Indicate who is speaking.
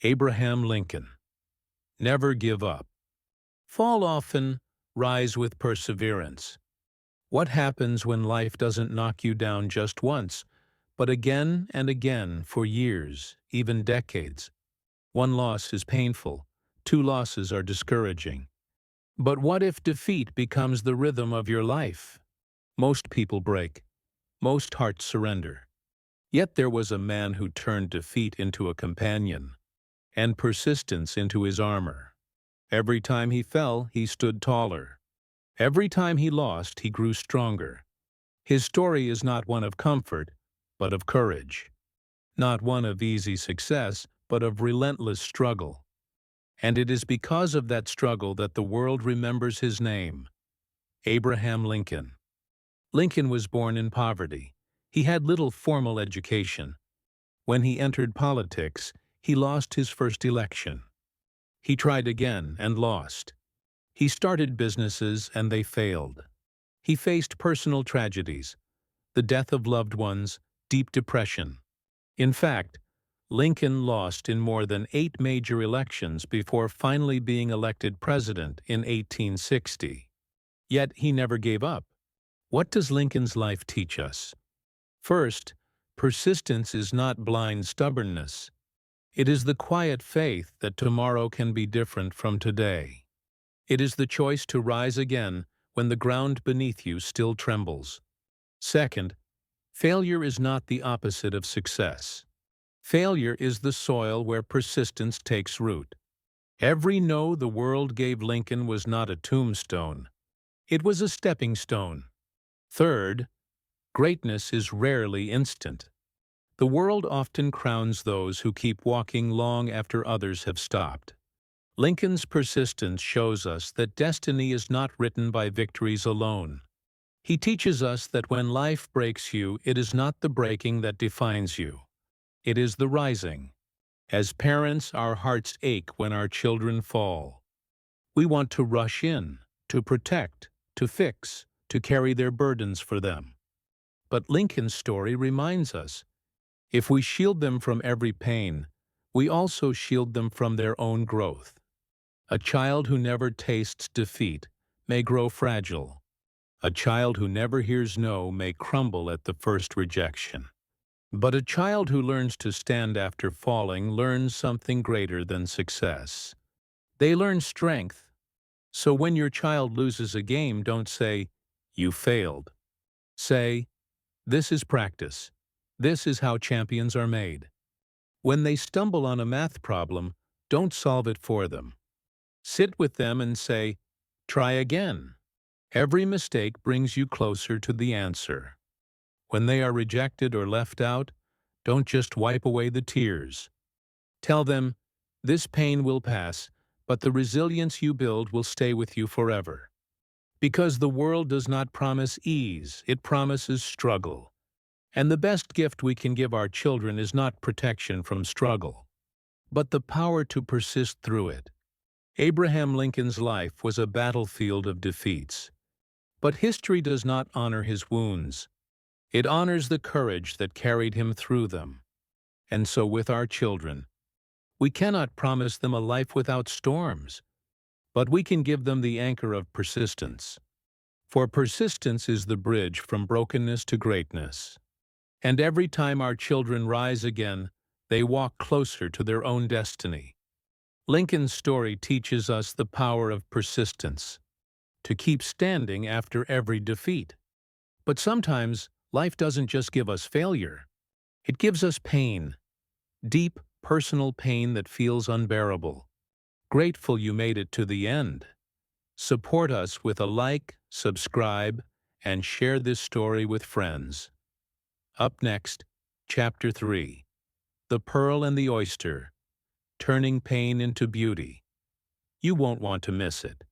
Speaker 1: Abraham Lincoln. Never give up. Fall often, rise with perseverance. What happens when life doesn't knock you down just once, but again and again for years, even decades? One loss is painful, two losses are discouraging. But what if defeat becomes the rhythm of your life? Most people break. Most hearts surrender. Yet there was a man who turned defeat into a companion, and persistence into his armor. Every time he fell, he stood taller. Every time he lost, he grew stronger. His story is not one of comfort, but of courage. Not one of easy success, but of relentless struggle. And it is because of that struggle that the world remembers his name, Abraham Lincoln. Lincoln was born in poverty. He had little formal education. When he entered politics, he lost his first election. He tried again and lost. He started businesses and they failed. He faced personal tragedies, the death of loved ones, deep depression. In fact, Lincoln lost in more than 8 major elections before finally being elected president in 1860. Yet he never gave up. What does Lincoln's life teach us? First, persistence is not blind stubbornness. It is the quiet faith that tomorrow can be different from today. It is the choice to rise again when the ground beneath you still trembles. Second, failure is not the opposite of success. Failure is the soil where persistence takes root. Every no the world gave Lincoln was not a tombstone. It was a stepping stone. Third, greatness is rarely instant. The world often crowns those who keep walking long after others have stopped. Lincoln's persistence shows us that destiny is not written by victories alone. He teaches us that when life breaks you, it is not the breaking that defines you. It is the rising. As parents, our hearts ache when our children fall. We want to rush in, to protect, to fix, to carry their burdens for them. But Lincoln's story reminds us, if we shield them from every pain, we also shield them from their own growth. A child who never tastes defeat may grow fragile. A child who never hears no may crumble at the first rejection. But a child who learns to stand after falling learns something greater than success. They learn strength. So when your child loses a game, don't say, "You failed." Say, "This is practice. This is how champions are made." When they stumble on a math problem, don't solve it for them. Sit with them and say, "Try again." Every mistake brings you closer to the answer. When they are rejected or left out, don't just wipe away the tears. Tell them, "This pain will pass, but the resilience you build will stay with you forever." Because the world does not promise ease, it promises struggle. And the best gift we can give our children is not protection from struggle, but the power to persist through it. Abraham Lincoln's life was a battlefield of defeats. But history does not honor his wounds. It honors the courage that carried him through them. And so with our children, we cannot promise them a life without storms, but we can give them the anchor of persistence. For persistence is the bridge from brokenness to greatness. And every time our children rise again, they walk closer to their own destiny. Lincoln's story teaches us the power of persistence, to keep standing after every defeat. But sometimes, life doesn't just give us failure. It gives us pain, deep, personal pain that feels unbearable. Grateful you made it to the end. Support us with a like, subscribe, and share this story with friends. Up next, Chapter 3, The Pearl and the Oyster, Turning Pain into Beauty. You won't want to miss it.